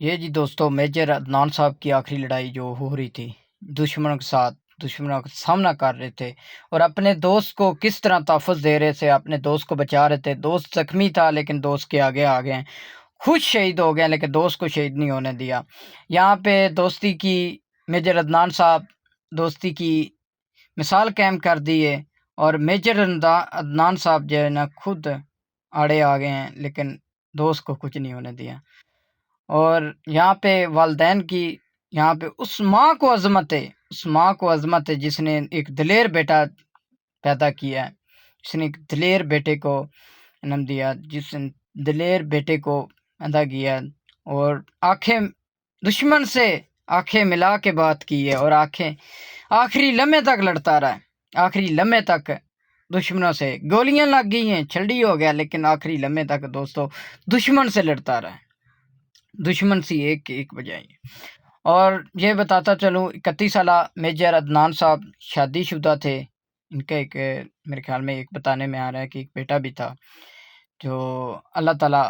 یہ جی دوستو میجر عدنان صاحب کی آخری لڑائی جو ہو رہی تھی دشمنوں کے ساتھ، دشمنوں کا سامنا کر رہے تھے اور اپنے دوست کو کس طرح تحفظ دے رہے تھے، اپنے دوست کو بچا رہے تھے۔ دوست زخمی تھا لیکن دوست کے آگے آ گئے، خود شہید ہو گئے لیکن دوست کو شہید نہیں ہونے دیا۔ یہاں پہ دوستی کی میجر عدنان صاحب دوستی کی مثال قائم کر دی ہے اور میجر عدنان صاحب جو ہے نا خود آڑے آ گئے ہیں لیکن دوست کو کچھ نہیں ہونے دیا۔ اور یہاں پہ والدین کی یہاں پہ اس ماں کو عظمت ہے، اس ماں کو عظمت ہے جس نے ایک دلیر بیٹا پیدا کیا ہے، جس نے ایک دلیر بیٹے کو جنم دیا، جس نے دلیر بیٹے کو پیدا کیا اور آنکھیں دشمن سے آنکھیں ملا کے بات کی ہے اور آنکھیں آخری لمحے تک لڑتا رہا ہے، آخری لمحے تک دشمنوں سے گولیاں لگ گئی ہیں، چھلڑی ہو گیا لیکن آخری لمحے تک دوستو دشمن سے لڑتا رہا ہے، دشمن سی ایک بجائی۔ اور یہ بتاتا چلوں 31 سالہ میجر عدنان صاحب شادی شدہ تھے، ان کا ایک میرے خیال میں ایک بتانے میں آ رہا ہے کہ ایک بیٹا بھی تھا، جو اللہ تعالیٰ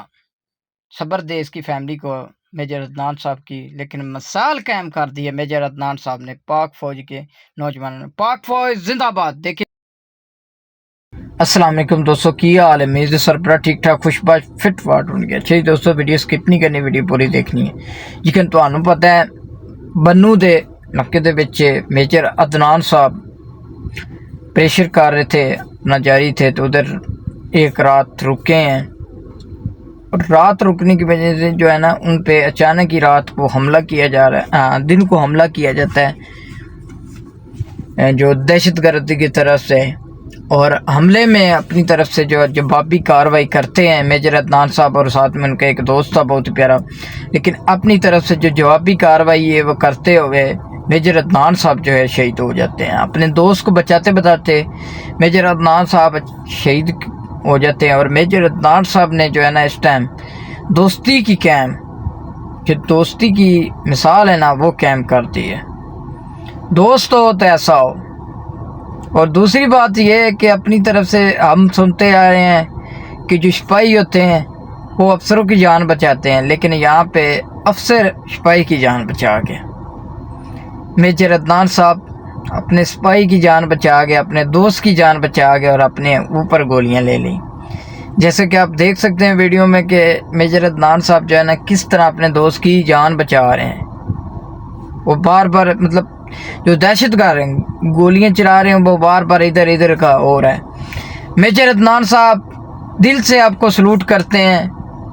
صبر دے اس کی فیملی کو میجر عدنان صاحب کی۔ لیکن مثال قائم کر دی ہے میجر عدنان صاحب نے پاک فوج کے نوجوانوں نے۔ پاک فوج زندہ باد۔ دیکھیں السلام علیکم دوستو، کی حال ہے؟ میز سربراہ ٹھیک ٹھاک خوش باش فٹ فاٹ ہو گیا۔ اچھا جی دوستو، ویڈیو سکپ نہیں کرنی، ویڈیو پوری دیکھنی ہے۔ لیکن تمہیں پتہ ہے بنو دے علاقے دے وچ میجر عدنان صاحب پریشر کر رہے تھے، اپنا جاری تھے، تو ادھر ایک رات رکے ہیں اور رات رکنے کی وجہ سے جو ہے نا ان پہ اچانک ہی رات کو حملہ کیا جا رہا ہے، دن کو حملہ کیا جاتا ہے جو دہشت گردی کی طرف سے، اور حملے میں اپنی طرف سے جو جوابی کارروائی کرتے ہیں میجر عدنان صاحب اور ساتھ میں ان کا ایک دوست تھا بہت پیارا، لیکن اپنی طرف سے جو جوابی کارروائی ہے وہ کرتے ہوئے میجر عدنان صاحب جو ہے شہید ہو جاتے ہیں۔ اپنے دوست کو بچاتے بتاتے میجر عدنان صاحب شہید ہو جاتے ہیں، اور میجر عدنان صاحب نے جو ہے نا اس ٹائم دوستی کی قائم، جو دوستی کی مثال ہے نا وہ قائم کر دی ہے۔ دوست ہو تو ایسا ہو۔ اور دوسری بات یہ ہے کہ اپنی طرف سے ہم سنتے آ رہے ہیں کہ جو سپاہی ہوتے ہیں وہ افسروں کی جان بچاتے ہیں، لیکن یہاں پہ افسر سپاہی کی جان بچا گئے۔ میجر عدنان صاحب اپنے سپاہی کی جان بچا گئے، اپنے دوست کی جان بچا گئے اور اپنے اوپر گولیاں لے لیں۔ جیسے کہ آپ دیکھ سکتے ہیں ویڈیو میں کہ میجر عدنان صاحب جو ہے نا کس طرح اپنے دوست کی جان بچا رہے ہیں۔ وہ بار بار مطلب جو دہشت گرد گولیاں چلا رہے ہیں وہ بار بار ادھر ادھر کا ہو رہا ہے۔ میجر عدنان صاحب دل سے آپ کو سلوٹ کرتے ہیں،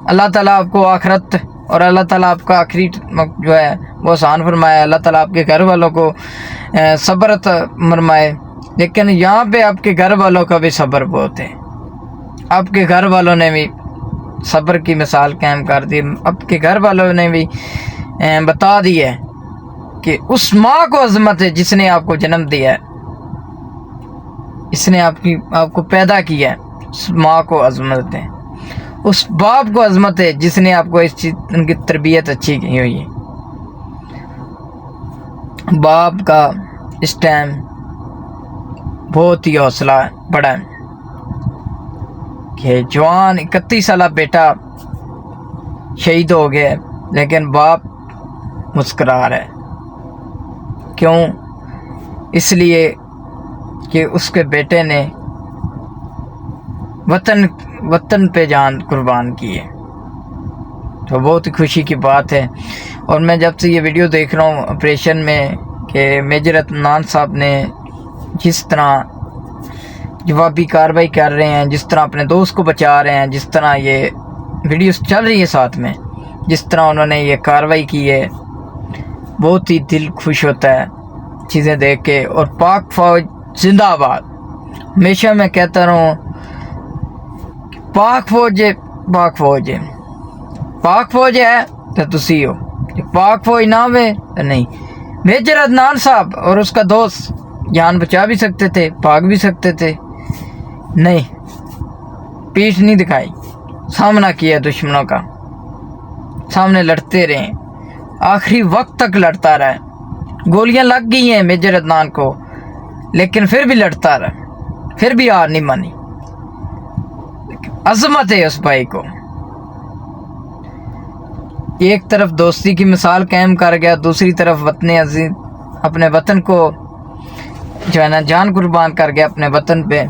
اللہ تعالیٰ آپ کو آخرت اور اللہ تعالیٰ آپ کا آخری جو ہے وہ آسان فرمائے، اللہ تعالیٰ آپ کے گھر والوں کو صبر فرمائے۔ لیکن یہاں پہ آپ کے گھر والوں کا بھی صبر بہت ہے، آپ کے گھر والوں نے بھی صبر کی مثال قائم کر دی، آپ کے گھر والوں نے بھی بتا دی ہے کہ اس ماں کو عظمت ہے جس نے آپ کو جنم دیا ہے، اس نے آپ کو پیدا کیا ہے، اس ماں کو عظمت ہے، اس باپ کو عظمت ہے جس نے آپ کو ان کی تربیت اچھی کی ہوئی ہے۔ باپ کا اس ٹائم بہت ہی حوصلہ بڑا ہے کہ جوان 31 سالہ بیٹا شہید ہو گیا لیکن باپ مسکرا رہا ہے۔ کیوں؟ اس لیے کہ اس کے بیٹے نے وطن پہ جان قربان کی ہے، تو بہت ہی خوشی کی بات ہے۔ اور میں جب سے یہ ویڈیو دیکھ رہا ہوں آپریشن میں کہ میجر عدنان صاحب نے جس طرح جوابی کارروائی کر رہے ہیں، جس طرح اپنے دوست کو بچا رہے ہیں، جس طرح یہ ویڈیوز چل رہی ہے ساتھ میں، جس طرح انہوں نے یہ کارروائی کی ہے، بہت ہی دل خوش ہوتا ہے چیزیں دیکھ کے۔ اور پاک فوج زندہ آباد۔ ہمیشہ میں کہتا رہا ہوں پاک فوج ہے، پاک فوج ہے، پاک فوج ہے تو تسی ہو، پاک فوج نہ ہوئے تو نہیں۔ میجر عدنان صاحب اور اس کا دوست جان بچا بھی سکتے تھے، بھاگ بھی سکتے تھے، نہیں، پیٹھ نہیں دکھائی، سامنا کیا دشمنوں کا، سامنے لڑتے رہے، آخری وقت تک لڑتا رہا۔ گولیاں لگ گئی ہیں میجر عدنان کو لیکن پھر بھی لڑتا رہا، پھر بھی ہار نہیں مانی۔ عظمت ہے اس بھائی کو، ایک طرف دوستی کی مثال قائم کر گیا، دوسری طرف وطن عزیز اپنے وطن کو جو ہے نا جان قربان کر گیا اپنے وطن پہ۔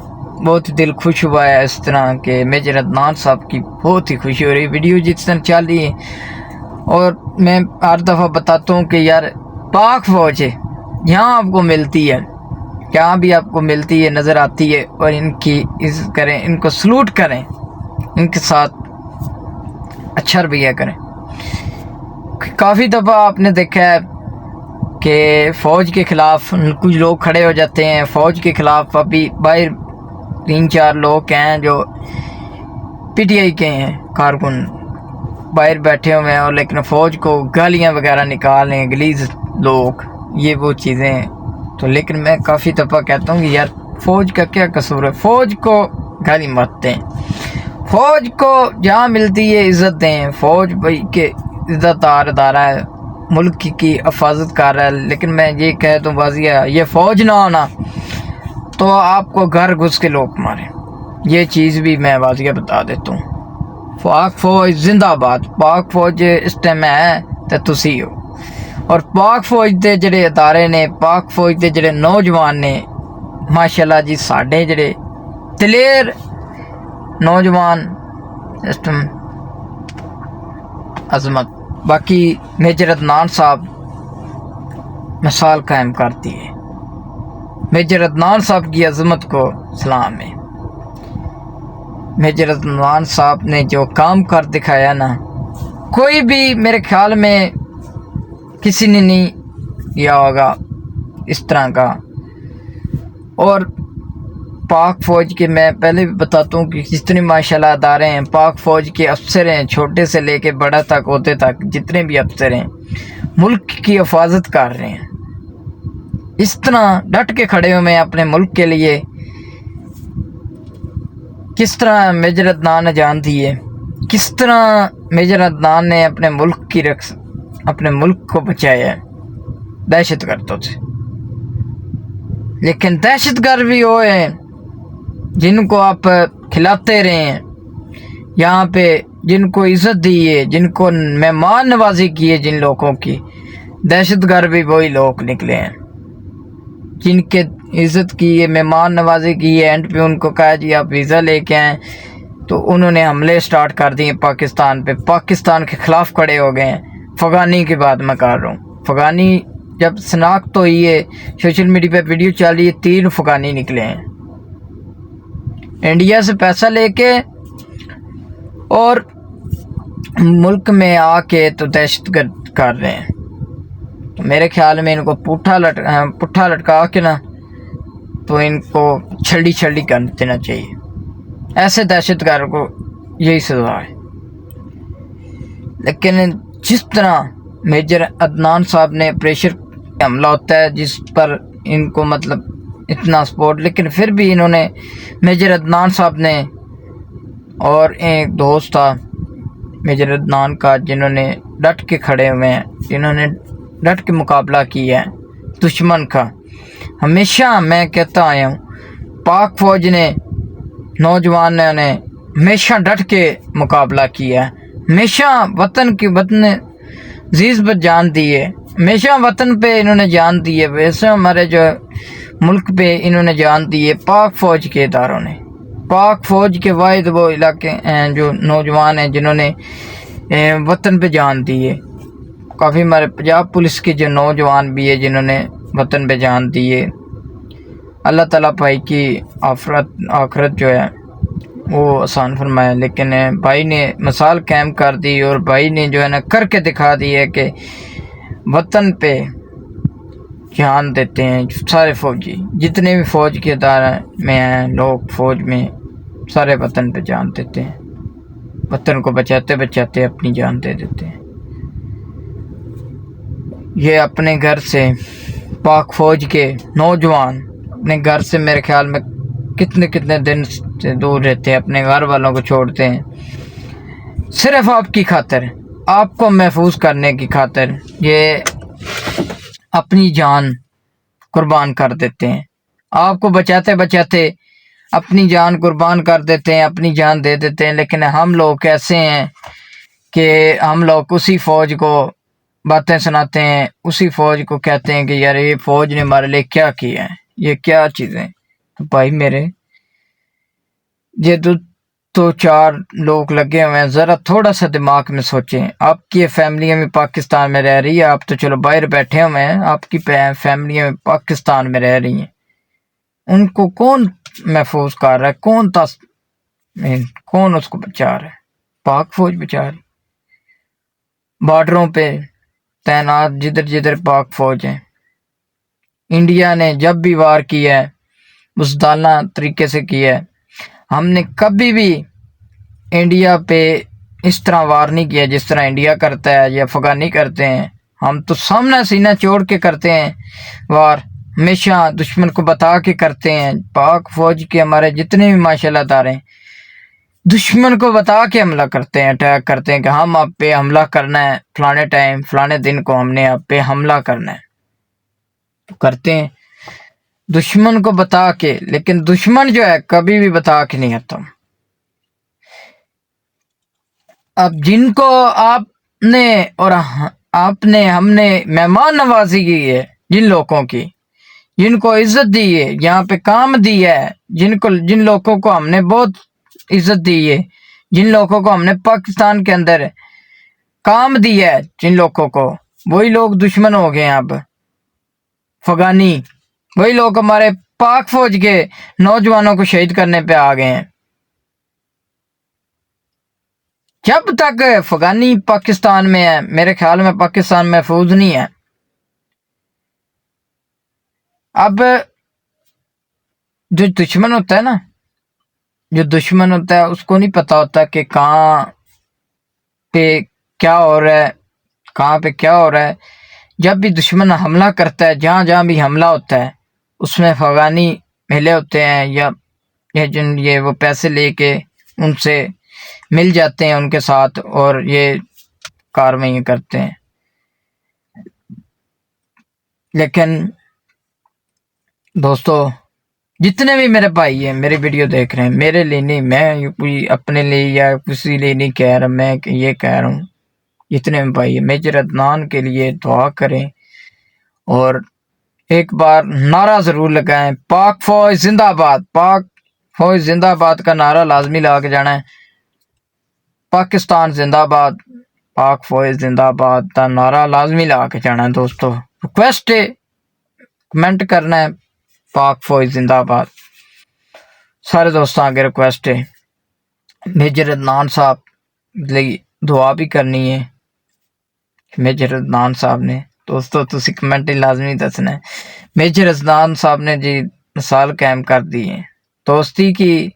بہت دل خوش ہوا ہے اس طرح کہ میجر عدنان صاحب کی بہت ہی خوشی ہو رہی ہے۔ ویڈیو جس طرح چل رہی ہے، اور میں ہر دفعہ بتاتا ہوں کہ یار پاک فوج ہے، یہاں آپ کو ملتی ہے، جہاں بھی آپ کو ملتی ہے نظر آتی ہے، اور ان کی عزت کریں، ان کو سلوٹ کریں، ان کے ساتھ اچھا رویہ کریں۔ کافی دفعہ آپ نے دیکھا ہے کہ فوج کے خلاف کچھ لوگ کھڑے ہو جاتے ہیں، فوج کے خلاف ابھی باہر 3-4 لوگ ہیں جو پی ٹی آئی کے ہیں کارکن باہر بیٹھے ہوئے ہیں، اور لیکن فوج کو گالیاں وغیرہ نکالیں، گلیز لوگ، یہ وہ چیزیں ہیں۔ تو لیکن میں کافی دفعہ کہتا ہوں کہ یار فوج کا کیا قصور ہے، فوج کو گالی مت دیں، فوج کو جہاں ملتی ہے عزت دیں۔ فوج بھائی کے عزت دار ادارہ ہے، ملک کی حفاظت کر رہا ہے، لیکن میں یہ کہہ دوں واضح ہے، یہ فوج نہ ہونا تو آپ کو گھر گھس کے لوگ ماریں، یہ چیز بھی میں واضح بتا دیتا ہوں۔ پاک فوج زندہ باد، پاک فوج اس ٹائم ہے تو تسی ہو، اور پاک فوج دے جڑے ادارے نے، پاک فوج دے جڑے نوجوان نے، ماشاءاللہ جی ساڈے جڑے دلیر نوجوان اس ٹائم عظمت۔ باقی میجر عدنان صاحب مثال قائم کرتی ہے، میجر عدنان صاحب کی عظمت کو سلام ہے۔ میجر عدنان صاحب نے جو کام کر دکھایا نا، کوئی بھی میرے خیال میں کسی نے نہیں کیا ہوگا اس طرح کا۔ اور پاک فوج کے میں پہلے بھی بتاتا ہوں کہ جتنے ماشاءاللہ ادارے ہیں، پاک فوج کے افسر ہیں، چھوٹے سے لے کے بڑا تک ہوتے تک جتنے بھی افسر ہیں ملک کی حفاظت کر رہے ہیں، اس طرح ڈٹ کے کھڑے ہوئے ہیں اپنے ملک کے لیے۔ کس طرح میجر عدنان نے جان دی ہے، کس طرح میجر عدنان نے اپنے ملک کو بچایا ہے دہشت گردوں سے۔ لیکن دہشت گرد بھی وہ ہیں جن کو آپ کھلاتے رہے ہیں یہاں پہ، جن کو عزت دی ہے، جن کو مہمان نوازی کی ہے، جن لوگوں کی، دہشت گرد بھی وہی لوگ نکلے ہیں جن کے عزت کی ہے، مہمان نوازی کی ہے، اینڈ پہ ان کو کہا جی آپ ویزا لے کے آئیں، تو انہوں نے حملے سٹارٹ کر دیے پاکستان پہ، پاکستان کے خلاف کھڑے ہو گئے ہیں۔ فغانی کی بات میں کر رہا ہوں، فغانی جب شناخت ہوئی ہے، سوشل میڈیا پہ ویڈیو چلی ہے، 3 فغانی نکلے ہیں انڈیا سے پیسہ لے کے، اور ملک میں آ کے تو دہشت گرد کر رہے ہیں۔ تو میرے خیال میں ان کو پٹھا لٹکا کے نا تو ان کو چھڑی کر دینا چاہیے، ایسے دہشت گرد کو یہی سزا ہے۔ لیکن جس طرح میجر عدنان صاحب نے پریشر حملہ ہوتا ہے جس پر ان کو مطلب اتنا سپورٹ، لیکن پھر بھی انہوں نے میجر عدنان صاحب نے، اور ایک دوست تھا میجر عدنان کا جنہوں نے ڈٹ کے کھڑے ہوئے ہیں، جنہوں نے ڈٹ کے مقابلہ کیا ہے دشمن کا۔ ہمیشہ میں کہتا آیا ہوں پاک فوج نے، نوجوانوں نے ہمیشہ ڈٹ کے مقابلہ کیا ہے، ہمیشہ وطن عزیز پر جان دی ہے، ہمیشہ وطن پہ انہوں نے جان دی ہے، ویسے ہمارے جو ملک پہ انہوں نے جان دی ہے پاک فوج کے اداروں نے۔ پاک فوج کے واحد وہ علاقے ہیں جو نوجوان ہیں جنہوں نے وطن پہ جان دی ہے۔ کافی ہمارے پنجاب پولیس کے جو نوجوان بھی ہے جنہوں نے وطن پہ جان دی ہے۔ اللہ تعالیٰ بھائی کی آخرت جو ہے وہ آسان فرمائے، لیکن بھائی نے مثال قائم کر دی، اور بھائی نے جو ہے نا کر کے دکھا دی ہے کہ وطن پہ جان دیتے ہیں سارے فوجی، جتنے بھی فوج کے ادارے میں ہیں لوگ، فوج میں سارے وطن پہ جان دیتے ہیں، وطن کو بچاتے بچاتے اپنی جان دے دیتے ہیں۔ یہ اپنے گھر سے پاک فوج کے نوجوان اپنے گھر سے میرے خیال میں کتنے دن سے دور رہتے ہیں، اپنے گھر والوں کو چھوڑتے ہیں، صرف آپ کی خاطر، آپ کو محفوظ کرنے کی خاطر یہ اپنی جان قربان کر دیتے ہیں، آپ کو بچاتے بچاتے اپنی جان قربان کر دیتے ہیں، اپنی جان دے دیتے ہیں۔ لیکن ہم لوگ ایسے ہیں کہ ہم لوگ اسی فوج کو باتیں سناتے ہیں، اسی فوج کو کہتے ہیں کہ یار یہ فوج نے ہمارے لیے کیا کیا ہے، یہ کیا چیزیں۔ تو بھائی میرے یہ تو چار لوگ لگے ہوئے ہیں، ذرا تھوڑا سا دماغ میں سوچیں۔ آپ کی فیملی میں پاکستان میں رہ رہی ہے، آپ تو چلو باہر بیٹھے ہوئے ہیں، آپ کی فیملی میں پاکستان میں رہ رہی ہیں، ان کو کون محفوظ کر رہا ہے؟ کون اس کو بچا رہا ہے؟ پاک فوج بچا رہی، بارڈروں پہ تعینات جدھر جدھر پاک فوج ہیں۔ انڈیا نے جب بھی وار کیا ہے بزدلانہ طریقے سے کیا ہے، ہم نے کبھی بھی انڈیا پہ اس طرح وار نہیں کیا جس طرح انڈیا کرتا ہے یا افغانی کرتے ہیں۔ ہم تو سامنا سینہ چوڑ کے کرتے ہیں وار، ہمیشہ دشمن کو بتا کے کرتے ہیں۔ پاک فوج کے ہمارے جتنے بھی ماشاء اللہ ادارے ہیں، دشمن کو بتا کے حملہ کرتے ہیں، اٹیک کرتے ہیں کہ ہم آپ پہ حملہ کرنا ہے، فلانے ٹائم فلانے دن کو ہم نے آپ پہ حملہ کرنا ہے، تو کرتے ہیں دشمن کو بتا کے۔ لیکن دشمن جو ہے کبھی بھی بتا کے نہیں آتا۔ اب جن کو آپ نے اور ہم نے مہمان نوازی کی ہے، جن لوگوں کی، جن کو عزت دی ہے، یہاں پہ کام دی ہے، جن لوگوں کو ہم نے بہت عزت دی ہے، جن لوگوں کو ہم نے پاکستان کے اندر کام دی ہے، جن لوگوں کو، وہی لوگ دشمن ہو گئے ہیں اب، افغانی، وہی لوگ ہمارے پاک فوج کے نوجوانوں کو شہید کرنے پہ آ گئے ہیں۔ جب تک افغانی پاکستان میں ہے، میرے خیال میں پاکستان محفوظ نہیں ہے۔ اب جو دشمن ہوتا ہے نا، جو دشمن ہوتا ہے اس کو نہیں پتا ہوتا کہ کہاں پہ کیا ہو رہا ہے، کہاں پہ کیا ہو رہا ہے۔ جب بھی دشمن حملہ کرتا ہے، جہاں جہاں بھی حملہ ہوتا ہے، اس میں افغانی ملے ہوتے ہیں، یا یہ وہ پیسے لے کے ان سے مل جاتے ہیں ان کے ساتھ، اور یہ کارروائیاں کرتے ہیں۔ لیکن دوستو، جتنے بھی میرے بھائی ہیں میرے ویڈیو دیکھ رہے ہیں، میرے لیے نہیں، میں کوئی اپنے لیے یا کسی لیے نہیں کہہ رہا، میں یہ کہہ رہا ہوں جتنے بھی بھائی ہیں میجر عدنان کے لیے دعا کریں، اور ایک بار نعرہ ضرور لگائیں، پاک فوج زندہ آباد، پاک فوج زندہ آباد کا نعرہ لازمی لا کے جانا ہے۔ پاکستان زندہ آباد، پاک فوج زندہ آباد کا نعرہ لازمی لا کے جانا ہے۔ دوستو ریکویسٹ ہے، کمنٹ کرنا ہے پاک فوج زندہ آباد۔ سارے دوستوں آگے ریکویسٹ ہے، میجر عدنان صاحب ਲਈ دعا بھی کرنی ہے۔ میجر عدنان صاحب نے، دوستو تسی کمنٹ لازمی دسنا ہے، میجر عدنان صاحب نے جی مثال قائم کر دی ہے، دوستی کی،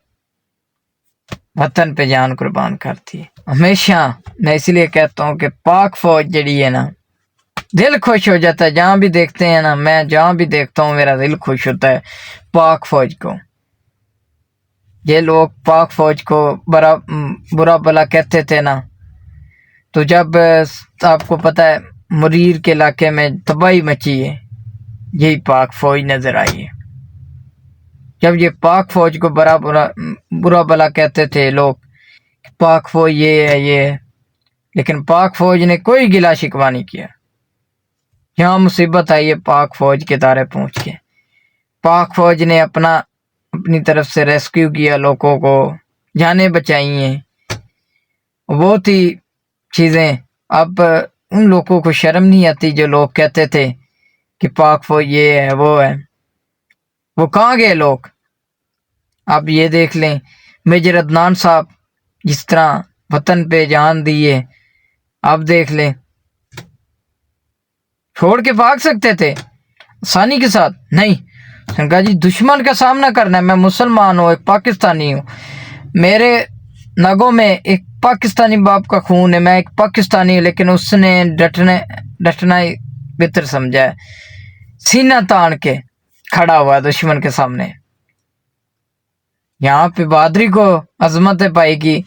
وطن پہ جان قربان کرتی ہے۔ ہمیشہ میں اس لیے کہتا ہوں کہ پاک فوج جڑی ہے نا، دل خوش ہو جاتا ہے جہاں بھی دیکھتے ہیں نا، میں جہاں بھی دیکھتا ہوں میرا دل خوش ہوتا ہے پاک فوج کو۔ یہ لوگ پاک فوج کو برا بلا کہتے تھے نا، تو جب آپ کو پتہ ہے مریر کے علاقے میں تباہی مچی ہے، یہی پاک فوج نظر آئی ہے۔ جب یہ پاک فوج کو برا بلا کہتے تھے لوگ، پاک فوج یہ ہے، لیکن پاک فوج نے کوئی گلا شکوہ نہیں کیا۔ یہاں مصیبت آئی ہے پاک فوج کے دارے پہنچ کے، پاک فوج نے اپنی طرف سے ریسکیو کیا، لوگوں کو جانیں بچائی ہیں، بہت ہی چیزیں۔ اب ان لوگوں کو شرم نہیں آتی جو لوگ کہتے تھے کہ پاک فوج یہ ہے وہ ہے، وہ کہاں گئے لوگ؟ اب یہ دیکھ لیں میجر عدنان صاحب جس طرح وطن پہ جان دیے، اب دیکھ لیں چھوڑ کے بھاگ سکتے تھے آسانی کے ساتھ، نہیں، کہا جی دشمن کا سامنا کرنا ہے، میں مسلمان ہوں، ایک پاکستانی ہوں، میرے نگوں میں ایک پاکستانی باپ کا خون ہے، میں ایک پاکستانی ہوں، لیکن اس نے ڈٹنا ہی بہتر سمجھا ہے، سینہ تان کے کھڑا ہوا دشمن کے سامنے۔ یہاں پہ بہادری کو عظمت ہے بھائی کی،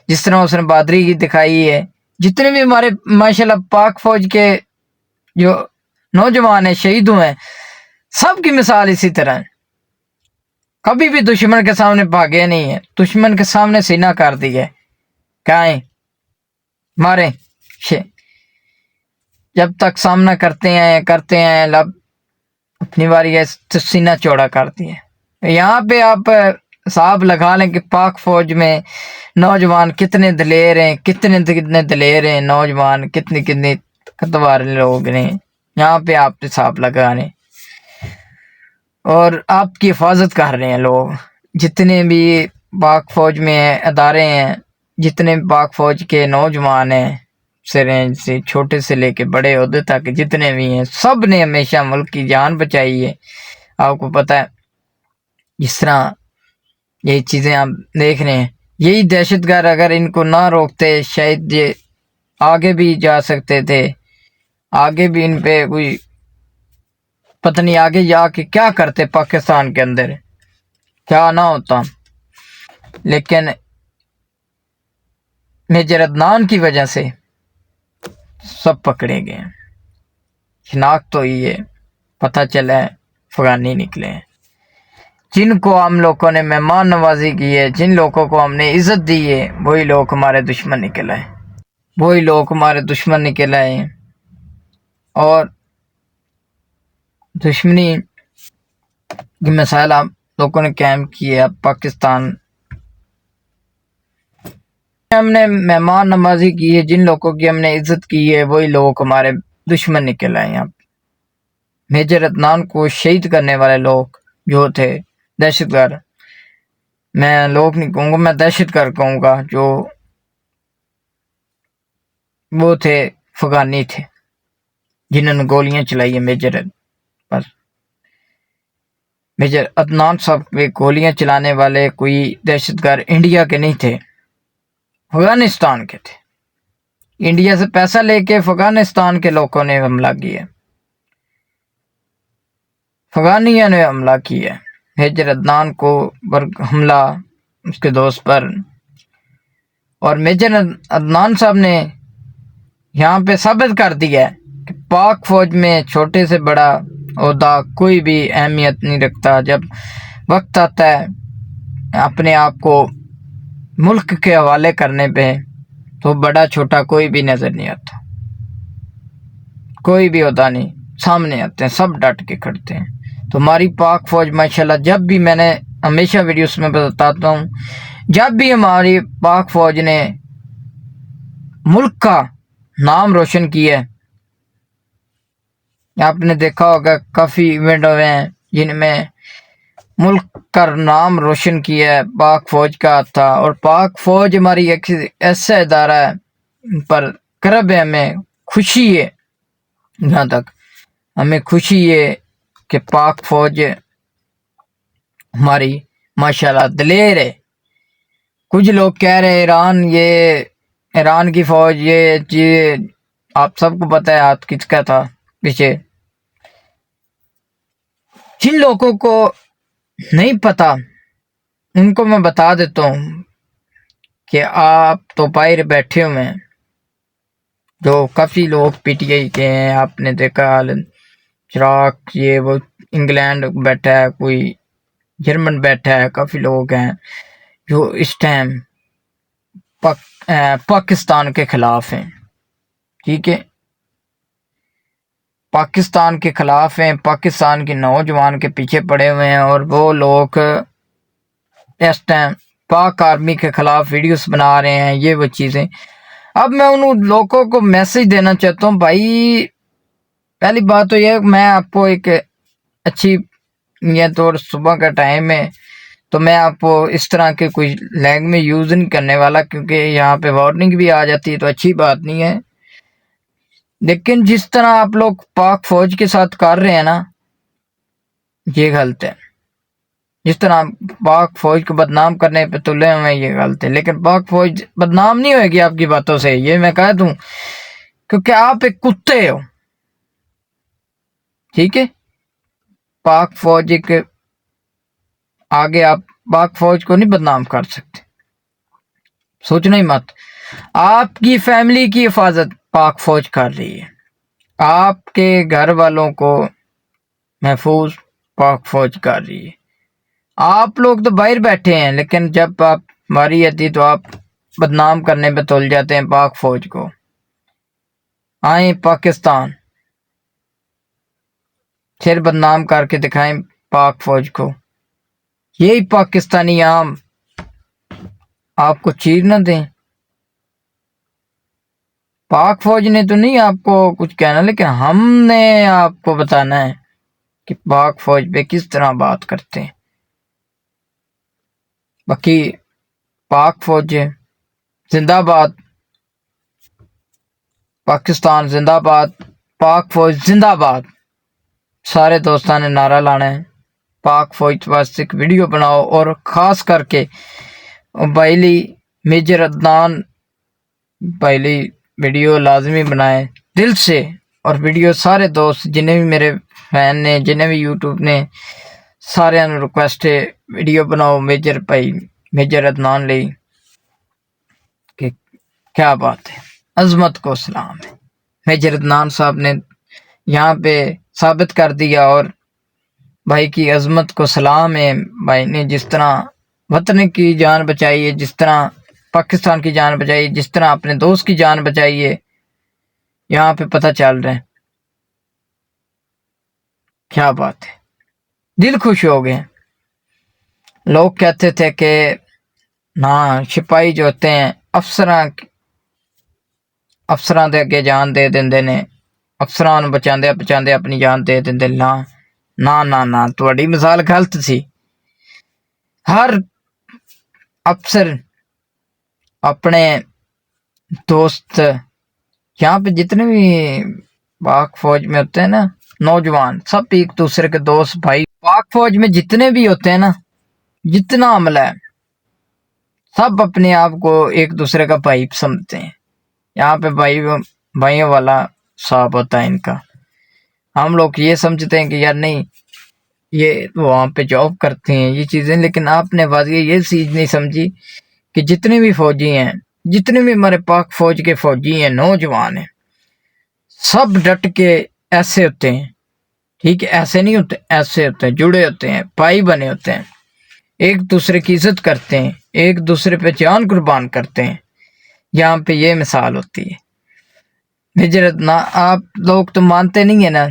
جس طرح اس نے بہادری کی دکھائی ہے۔ جتنے بھی ہمارے ماشاءاللہ پاک فوج کے جو نوجوان ہیں شہید ہوئے ہیں، سب کی مثال اسی طرح ہے، کبھی بھی دشمن کے سامنے بھاگے نہیں ہے، دشمن کے سامنے سینہ کر دی ہے، کہیں مارے جب تک سامنا کرتے ہیں لب اپنی باری ہے تو سینہ چوڑا کرتی ہے۔ یہاں پہ آپ حساب لگا لیں کہ پاک فوج میں نوجوان کتنے دلیر ہیں، کتنے دلیر ہیں نوجوان، کتنے طاقتور لوگ ہیں، یہاں پہ آپ حساب لگا لیں، اور آپ کی حفاظت کر رہے ہیں لوگ جتنے بھی پاک فوج میں ادارے ہیں، جتنے بھی پاک فوج کے نوجوان ہیں، رینج سے چھوٹے سے لے کے بڑے عہدے تک جتنے بھی ہیں، سب نے ہمیشہ ملک کی جان بچائی ہے۔ آپ کو پتہ ہے جس طرح یہی چیزیں آپ دیکھ رہے ہیں، یہی دہشت گرد اگر ان کو نہ روکتے شاید یہ آگے بھی جا سکتے تھے، آگے بھی ان پہ کوئی پتہ نہیں آگے جا کے کیا کرتے، پاکستان کے اندر کیا نہ ہوتا، لیکن میجر عدنان کی وجہ سے سب پکڑے گئے، شناخت تو ہی ہے، پتہ چلا ہے افغانی نکلے ہیں، جن کو ہم لوگوں نے مہمان نوازی کی ہے، جن لوگوں کو ہم نے عزت دی ہے، وہی لوگ ہمارے دشمن نکل آئے، اور دشمنی کی مثال آپ لوگوں نے قائم کی ہے۔ اب پاکستان ہم نے مہمان نوازی کی ہے، جن لوگوں کی ہم نے عزت کی ہے، وہی لوگ ہمارے دشمن نکل آئے ہیں۔ میجر عدنان کو شہید کرنے والے لوگ جو تھے دہشت گرد، میں لوگ نہیں کہوں گا، میں دہشت گرد کہوں گا، جو وہ تھے افغانی تھے جنہوں نے گولیاں چلائی ہیں میجر عدنان صاحب پہ گولیاں چلانے والے کوئی دہشت گرد انڈیا کے نہیں تھے، افغانستان کے تھے، انڈیا سے پیسہ لے کے افغانستان کے لوگوں نے حملہ کیا، افغانیوں نے حملہ کیا میجر عدنان کو حملہ اس کے دوست پر، اور میجر عدنان صاحب نے یہاں پہ ثابت کر دیا ہے کہ پاک فوج میں چھوٹے سے بڑا عہدہ کوئی بھی اہمیت نہیں رکھتا، جب وقت آتا ہے اپنے آپ کو ملک کے حوالے کرنے پہ تو بڑا چھوٹا کوئی بھی نظر نہیں آتا، کوئی بھی عہدہ نہیں، سامنے آتے ہیں، سب ڈٹ کے کھڑتے ہیں۔ تو ہماری پاک فوج ماشاءاللہ، جب بھی میں نے ہمیشہ ویڈیوز میں بتاتا ہوں، جب بھی ہماری پاک فوج نے ملک کا نام روشن کیا ہے، آپ نے دیکھا ہوگا کافی ایونٹ ہوئے ہیں جن میں ملک کا نام روشن کیا ہے، پاک فوج کا تھا، اور پاک فوج ہماری ایک ایسا ادارہ ہے پر کرب ہے، ہمیں خوشی ہے، یہاں تک ہمیں خوشی ہے کہ پاک فوج ہماری ماشاءاللہ دلیر ہے۔ کچھ لوگ کہہ رہے ایران کی فوج یہ چیز، آپ سب کو پتہ ہے ہاتھ کس کا تھا پیچھے، جن لوگوں کو نہیں پتا ان کو میں بتا دیتا ہوں کہ آپ تو باہر بیٹھے ہوئے ہیں، جو کافی لوگ پی ٹی آئی کے ہیں، آپ نے دیکھا چراغ، یہ وہ انگلینڈ بیٹھا ہے، کوئی جرمن بیٹھا ہے، کافی لوگ ہیں جو اس ٹائم پاکستان کے خلاف ہیں، ٹھیک ہے، پاکستان کے خلاف ہیں، پاکستان کے نوجوان کے پیچھے پڑے ہوئے ہیں، اور وہ لوگ اس ٹائم پاک آرمی کے خلاف ویڈیوز بنا رہے ہیں، یہ وہ چیزیں۔ اب میں ان لوگوں کو میسج دینا چاہتا ہوں، بھائی پہلی بات تو یہ، میں آپ کو ایک اچھی یہ تو صبح کا ٹائم ہے تو میں آپ کو اس طرح کے کوئی لینگویج یوز نہیں کرنے والا، کیونکہ یہاں پہ وارننگ بھی آ جاتی ہے تو اچھی بات نہیں ہے، لیکن جس طرح آپ لوگ پاک فوج کے ساتھ کر رہے ہیں نا، یہ غلط ہے، جس طرح پاک فوج کو بدنام کرنے پہ تلے ہوئے ہیں، یہ غلط ہے، لیکن پاک فوج بدنام نہیں ہوئے گی آپ کی باتوں سے، یہ میں کہہ دوں، کیونکہ آپ ایک کتے ہو، ٹھیک ہے، پاک فوج کے آگے آپ پاک فوج کو نہیں بدنام کر سکتے، سوچنا ہی مت، آپ کی فیملی کی حفاظت پاک فوج کر رہی ہے، آپ کے گھر والوں کو محفوظ پاک فوج کر رہی ہے، آپ لوگ تو باہر بیٹھے ہیں، لیکن جب آپ باری آتی تو آپ بدنام کرنے پہ تل جاتے ہیں پاک فوج کو. آئیں پاکستان، پھر بدنام کر کے دکھائیں پاک فوج کو. یہی پاکستانی عام آپ کو چیر نہ دیں. پاک فوج نے تو نہیں آپ کو کچھ کہنا، لیکن ہم نے آپ کو بتانا ہے کہ پاک فوج پہ کس طرح بات کرتے ہیں. باقی پاک فوج زندہ باد، پاکستان زندہ باد، پاک فوج زندہ باد. سارے دوستان نے نعرہ لانا ہے. پاک فوج واسطے ایک ویڈیو بناؤ، اور خاص کر کے بائلی میجر عدنان بائلی ویڈیو لازمی بنائیں دل سے. اور ویڈیو سارے دوست جنہیں بھی میرے فین نے، جنہیں بھی یوٹیوب نے، سارے ریکویسٹ ہے ویڈیو بناؤ میجر بھائی میجر عدنان لئی. کہ کیا بات ہے، عظمت کو سلام ہے. میجر عدنان صاحب نے یہاں پہ ثابت کر دیا، اور بھائی کی عظمت کو سلام ہے. بھائی نے جس طرح وطن کی جان بچائی ہے، جس طرح پاکستان کی جان بچائی ہے، جس طرح اپنے دوست کی جان بچائی ہے، یہاں پہ پتہ چل رہا ہے. کیا بات ہے، دل خوش ہو گئے. لوگ کہتے تھے کہ نہ سپاہی جو ہوتے ہیں افسراں دے اگے جان دے دیندے نے، افسراں نوں بچاندے اپنی جان دے دیندے. نہ تہاڈی مثال غلط سی. ہر افسر اپنے دوست، یہاں پہ جتنے بھی پاک فوج میں ہوتے ہیں نا نوجوان، سب ایک دوسرے کے دوست بھائی. پاک فوج میں جتنے بھی ہوتے ہیں نا، جتنا عملہ ہے، سب اپنے آپ کو ایک دوسرے کا بھائی سمجھتے ہیں. یہاں پہ بھائیوں والا صاحب ہوتا ہے ان کا. ہم لوگ یہ سمجھتے ہیں کہ یار نہیں، یہ وہاں پہ جاب کرتے ہیں یہ چیزیں، لیکن آپ نے واضح یہ چیز نہیں سمجھی کہ جتنے بھی فوجی ہیں، جتنے بھی ہمارے پاک فوج کے فوجی ہیں، نوجوان ہیں، سب ڈٹ کے ایسے ہوتے ہیں. ٹھیک ہے، ایسے نہیں ہوتے، ایسے ہوتے ہیں، جڑے ہوتے ہیں، پائی بنے ہوتے ہیں، ایک دوسرے کی عزت کرتے ہیں، ایک دوسرے پہ جان قربان کرتے ہیں. یہاں پہ یہ مثال ہوتی ہے. میجر عدنان، آپ لوگ تو مانتے نہیں ہیں نا،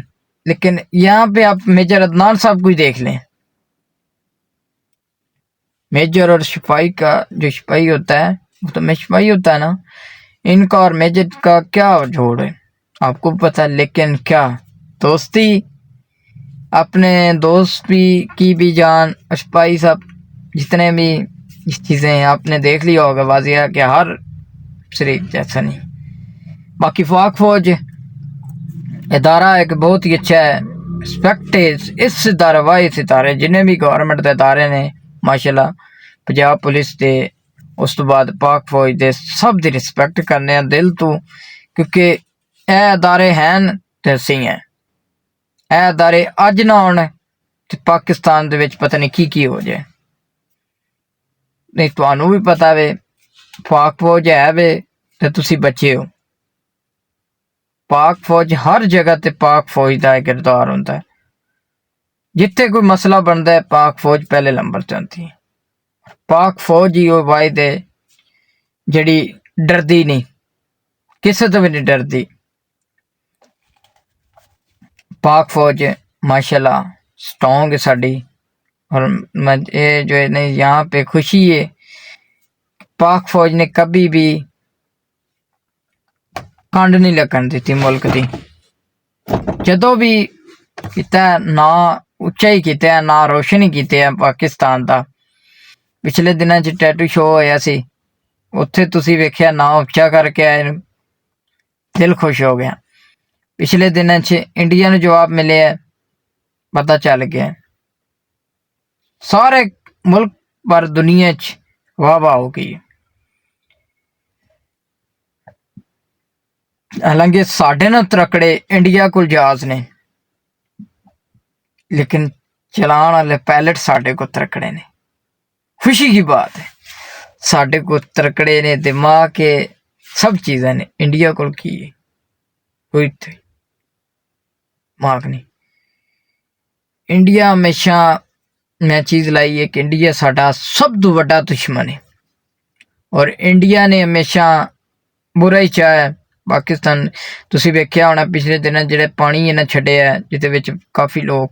لیکن یہاں پہ آپ میجر عدنان صاحب کو ہی دیکھ لیں. میجر اور سپاہی کا جو سپاہی ہوتا ہے، وہ تو میں سپاہی ہوتا ہے نا، ان کا اور میجر کا کیا جوڑ ہے آپ کو پتہ. لیکن کیا دوستی، اپنے دوست کی بھی جان. سپاہی صاحب جتنے بھی چیزیں ہیں آپ نے دیکھ لیا ہوگا واضح کہ ہر شریک جیسا نہیں. باقی پاک فوج ادارہ ایک بہت ہی اچھا ہے، رسپیکٹ ہے اس ادارے واحد ادارے جنہیں بھی گورنمنٹ دے ادارے نے ماشاءاللہ. پنجاب پولیس دے، اس تو بعد پاک فوج دے، سب دی رسپیکٹ کرنے دل تو، کیونکہ اے ادارے ہیں تے سی ہیں. اے ادارے اج نہ ہون تے پاکستان دے وچ پتہ نہیں کی ہو جائے. نہیں تانوں بھی پتہ وے پاک فوج ہے وے تے تسی بچے ہو. پاک فوج ہر جگہ تے پاک فوج دا کردار ہوندا ہے. جتھے کوئی مسئلہ بندا ہے پاک فوج پہلے نمبر تے ہوندی ہے. پاک فوج ہی وہ واحد ہے جڑی ڈردی نہیں، کسے تو بھی نہیں ڈردی. پاک فوج ماشاءاللہ سٹرونگ ہے ساڈی. اور جو ہے یہاں پہ خوشی ہے، پاک فوج نے کبھی بھی کنڈ نہیں لگن دیتی ملک دی. جدوں بھی کیتا نا اچا ہی کیتا، نا روشن ہی کیتے ہیں پاکستان دا. پچھلے دناں چ ٹیٹو شو ہویا سی، اتھے تسی ویکھیا نا اچا کر کے آئے، دل خوش ہو گیا. پچھلے دناں چ انڈیا نوں جواب ملے ہے، پتہ چل گیا. سارے ملک پر دنیا چ واہ واہ ہو گئی. حالانکہ ساڈے نال ترکڑے انڈیا کول جہاز نے، لیکن چلان والے پائلٹ ساڈے کو ترکڑے نے. خوشی کی بات ہے، ساڈے کو ترکڑے نے، دماغ کے سب چیزیں نے. انڈیا کول کی ہے کوئی دماغ نہیں. انڈیا ہمیشہ میں چیز لائی ہے کہ انڈیا ساڈا سب تو بڑا دشمن ہے. اور انڈیا نے ہمیشہ برا ہی چاہیا پاکستان ਤੁਸੀਂ ਵੇਖਿਆ ਹੋਣਾ ਪਿਛਲੇ ਦਿਨਾਂ ਜਿਹੜੇ ਪਾਣੀ ਇਹਨਾਂ ਛੱਡਿਆ ਜਿਹਦੇ ਵਿੱਚ ਕਾਫੀ ਲੋਕ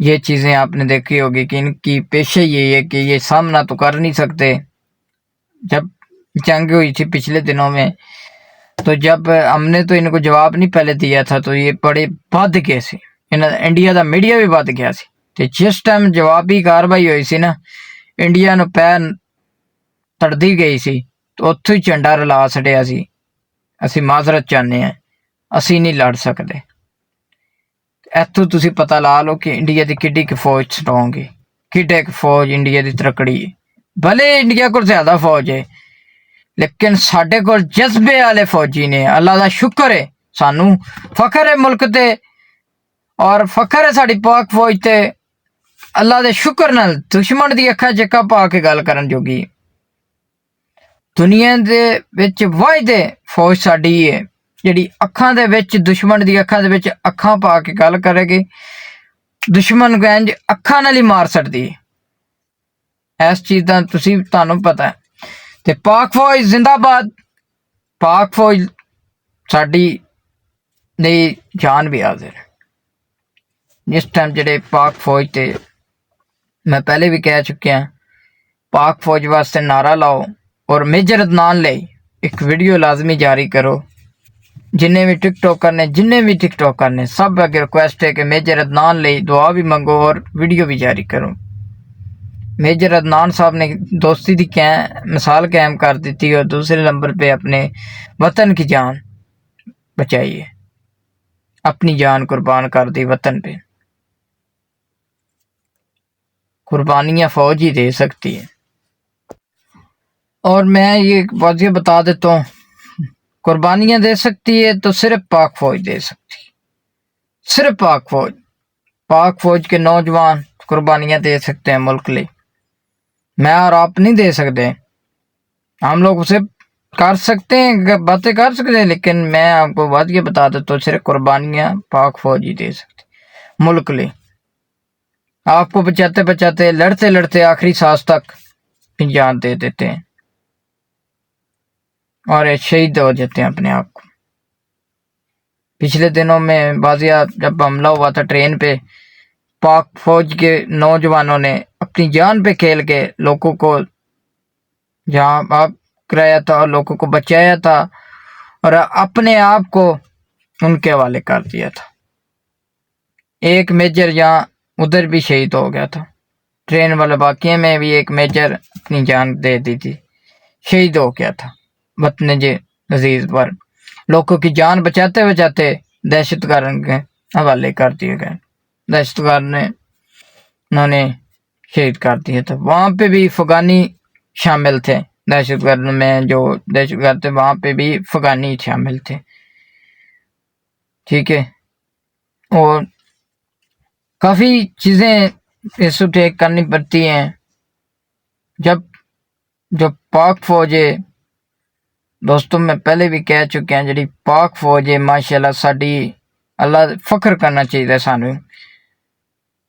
یہ چیزیں آپ نے دیکھی ہوگی کہ ان کی پیشہ یہی ہے کہ یہ سامنا تو کر نہیں سکتے۔ جب جنگ ہوئی تھی پچھلے دنوں میں تو جب ہم نے تو ان کو جواب نہیں پہلے دیا تھا تو یہ بڑے بد گئے سی، انڈیا دا میڈیا بھی بد گیا سی، تو جس ٹائم جوابی کاروائی ہوئی سی نا انڈیا نو پیر تڑدی گئی سی تو اتوں ہی جھنڈا رلا چھڑیا سی اسی معذرت چاہنے ہیں اسی نہیں لڑ سکتے۔ اتوں تسی پتہ لا لو کہ انڈیا دی کڈی کی فوج سٹرونگ ہے، کڈے کی فوج انڈیا دی ترکڑی ہے۔ بھلے انڈیا کو زیادہ فوج ہے لیکن ساڈے کو جذبے والے فوجی نے، اللہ دا شکر ہے، سانو فخر ہے ملک تے اور فخر ہے ساڈی پاک فوج تے، اللہ دے شکر نال دشمن دی اکھاں چکا پا کے گل کرن جوگی دنیا دے وچ واحد فوج ساڈی ہے جڑی اکھاں دے وچ دشمن دی اکھاں دے وچ اکھاں پا کے گل کرے گی، دشمن کو انج اکھاں نال ہی مار سکدی ہے۔ اس چیز دا تانوں پتہ ہے تے پاک فوج زندہ باد، پاک فوج ساڈی دی جان بھی حاضر ہے۔ جس ٹائم جڑے پاک فوج تے میں پہلے بھی کہہ چکیا پاک فوج واسطے نعرہ لاؤ اور میجر عدنان لے ایک ویڈیو لازمی جاری کرو، جنہیں بھی ٹک ٹاک کرنے سب اگر ریکویسٹ ہے کہ میجر عدنان لے دعا بھی منگو اور ویڈیو بھی جاری کرو۔ میجر عدنان صاحب نے دوستی دی مثال قائم کر دیتی اور دوسرے نمبر پہ اپنے وطن کی جان بچائی ہے، اپنی جان قربان کر دی وطن پہ۔ قربانیاں فوج ہی دے سکتی ہے اور میں یہ واضح بتا دیتا ہوں قربانیاں دے سکتی ہے تو صرف پاک فوج دے سکتی ہے، صرف پاک فوج کے نوجوان قربانیاں دے سکتے ہیں ملک لئے، میں اور آپ نہیں دے سکتے۔ ہم لوگ اسے کر سکتے ہیں، باتیں کر سکتے ہیں، لیکن میں آپ کو واضح بتا دیتا ہوں صرف قربانیاں پاک فوج ہی دے سکتی ملک لئے۔ آپ کو بچاتے لڑتے آخری سانس تک جان دے دیتے ہیں اور شہید ہو جاتے ہیں اپنے آپ کو۔ پچھلے دنوں میں بازیا جب حملہ ہوا تھا ٹرین پہ، پاک فوج کے نوجوانوں نے اپنی جان پہ کھیل کے لوگوں کو جہاں آپ کرایا تھا اور لوگوں کو بچایا تھا اور اپنے آپ کو ان کے حوالے کر دیا تھا۔ ایک میجر یہاں ادھر بھی شہید ہو گیا تھا، ٹرین والے واقعے میں بھی ایک میجر اپنی جان دے دی تھی، شہید ہو گیا تھا وطن عزیز پر۔ لوگوں کی جان بچاتے دہشت گرد کے حوالے کر دیے گئے، دہشت گرد نے انہوں نے شہید کر دیا تھا۔ وہاں پہ بھی افغانی شامل تھے، دہشت گرد میں جو دہشت گرد تھے وہاں پہ بھی افغانی شامل تھے، ٹھیک ہے۔ اور کافی چیزیں اس وقت کرنی پڑتی ہیں جب جو پاک فوج ہے، دوستوں میں پہلے بھی کہہ چکے ہیں جڑی پاک فوج ہے ماشاءاللہ ساڈی، اللہ فخر کرنا چاہیے،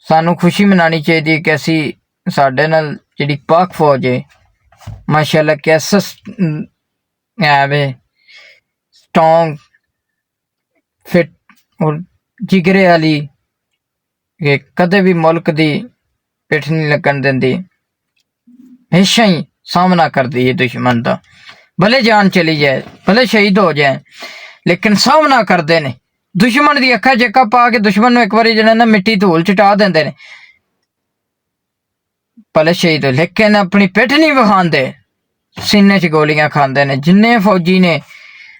سانو خوشی منانی چاہیے کہ اسی ساڈے نال جڑی پاک فوج ہے ماشاءاللہ کیسا ہے سٹرونگ فٹ اور جگرے والی کہ کدے بھی ملک دی پیٹھ نہیں لگن دیندی، ہمیشہ ہی سامنا کر دی ہے دشمن دا، بھلے جان چلی جائے بھلے شہید ہو جائے لیکن سامنا کردے نے دشمن دی اکھا چکا پا کے دشمن نو ایک باری جڑا نا مٹی دھول چٹا دیندے نے، بھلے شہید ہو لیکن اپنی پیٹھ نہیں وکھاندے، سینے چ گولیاں کھاندے نے۔ جنہیں فوجی نے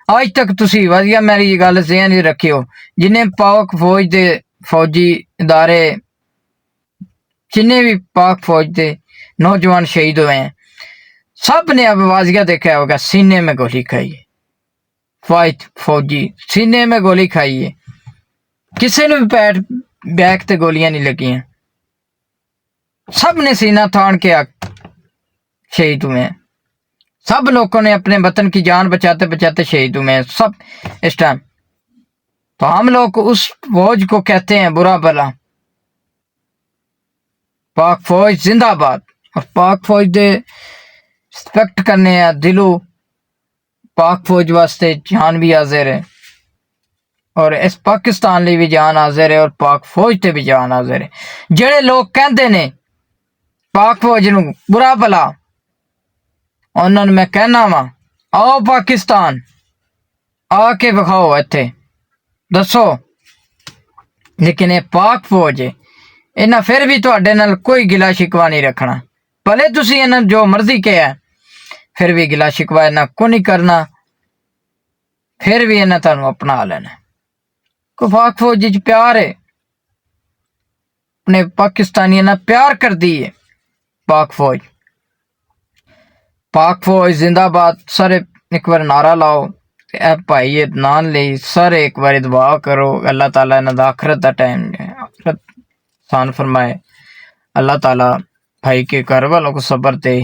آج تک تسی وضیا میری گل ذہن رکھیو، جنہیں پاک فوج دے فوجی ادارے جنہیں بھی پاک فوج دے نوجوان شہید ہوئے ہیں سب نے اب واضح دیکھا ہوگا سینے میں گولی کھائی ہے، فائٹ فوجی سینے میں گولی کھائی ہے، کسی نے بھی پیٹ بیک تے گولیاں نہیں لگی ہیں۔ سب نے سینہ تھان کے شہید ہوئے ہیں، سب لوگوں نے اپنے وطن کی جان بچاتے بچاتے شہید ہوئے ہیں سب اس ٹائم۔ تو ہم لوگ اس فوج کو کہتے ہیں برا بلا، پاک فوج زندہ باد، اور پاک فوج دے رسپیکٹ کرنے ہیں دلو، پاک فوج واسطے جان بھی حاضر ہے، اور اس پاکستان لی بھی جان حاضر ہے، اور پاک فوج تے بھی جان حاضر ہے۔ جڑے لوگ کہندے نے پاک فوج نو برا بلا، انہوں نے میں کہنا وا آؤ پاکستان آ کے بکھاؤ ایتھے دسو، لیکن یہ پاک فوج ہے، انہاں پھر بھی تواڈے نال کوئی گلا شکوا نہیں رکھنا، بھلے تسی انہاں جو مرضی کہیا ہے، پھر بھی گلا شکوا انہاں کو نہیں کرنا، پھر بھی انہاں تانوں اپنا لینا۔ کو پاک فوج وچ پیار ہے، اپنے پاکستانیاں نال پیار کر دی ہے پاک فوج۔ پاک فوج زندہ باد، سارے ایک بار نعرہ لاؤ، اے بھائی عدنان لئی سارے ایک بار دعا کرو، اللہ تعالیٰ انہاں دا آخرت دا ٹائم آخرت آسان فرمائے، اللہ تعالیٰ بھائی کے گھر والوں کو صبر دے،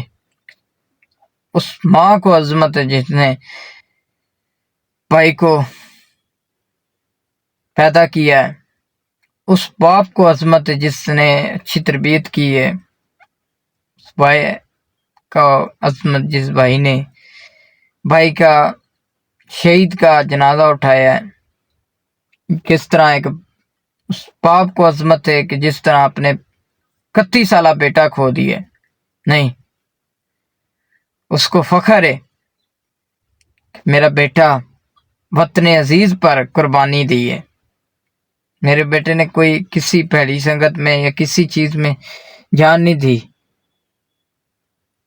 اس ماں کو عظمت ہے جس نے بھائی کو پیدا کیا ہے، اس باپ کو عظمت ہے جس نے اچھی تربیت کی ہے، اس بھائی کا عظمت جس بھائی نے بھائی کا شہید کا جنازہ اٹھایا ہے، کس طرح ایک اس باپ کو عظمت ہے کہ جس طرح اپنے 31 سالہ بیٹا کھو دیے، نہیں اس کو فخر ہے میرا بیٹا وطن عزیز پر قربانی دی ہے، میرے بیٹے نے کوئی کسی بھڑی سنگت میں یا کسی چیز میں جان نہیں دی،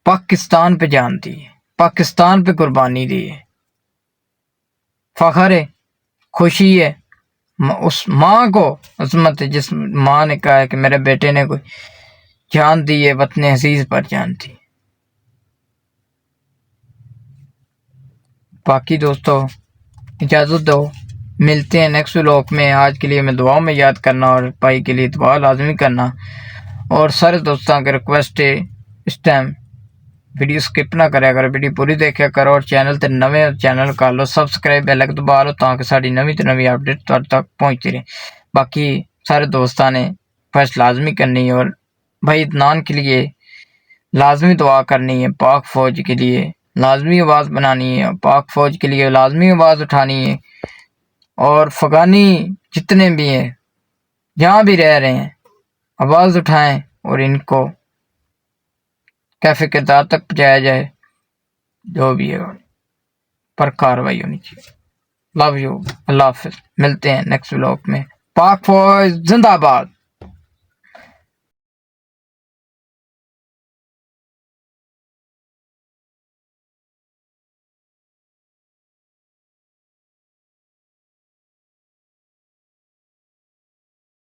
پاکستان پہ جان دی ہے، پاکستان پہ قربانی دی ہے، فخر ہے، خوشی ہے، اس ماں کو عظمت ہے جس ماں نے کہا ہے کہ میرے بیٹے نے کوئی جان دی ہے، وطن عزیز پر جان دی۔ باقی دوستو اجازت دو، ملتے ہیں نیکسٹ ولاگ میں، آج کے لیے میں دعاؤں میں یاد کرنا اور بھائی کے لیے دعا لازمی کرنا، اور سارے دوستاں کے ریکویسٹ ہے اس ٹائم ویڈیو سکپ نہ کریا کرو، ویڈیو پوری دیکھیا کرو، اور چینل تے نویں چینل کر لو سبسکرائب، بیل آئکن دبا لو تاکہ ساری نویں تے نویں اپڈیٹ تہاڈے تک پہنچتی رہے۔ باقی سارے دوستاں نے فرسٹ لازمی کرنی ہے، اور بھائی عدنان کے لیے لازمی دعا کرنی ہے، پاک فوج کے لیے لازمی آواز بنانی ہے، پاک فوج کے لیے لازمی آواز اٹھانی ہے، اور افغانی جتنے بھی ہیں جہاں بھی رہ رہے ہیں آواز اٹھائیں، اور ان کو کیفے کردار تک پہنچایا جائے، جو بھی ہے پر کاروائی ہونی چاہیے۔ لو یو، اللہ حافظ، ملتے ہیں نیکسٹ ولاگ میں، پاک فوج زندہ باد۔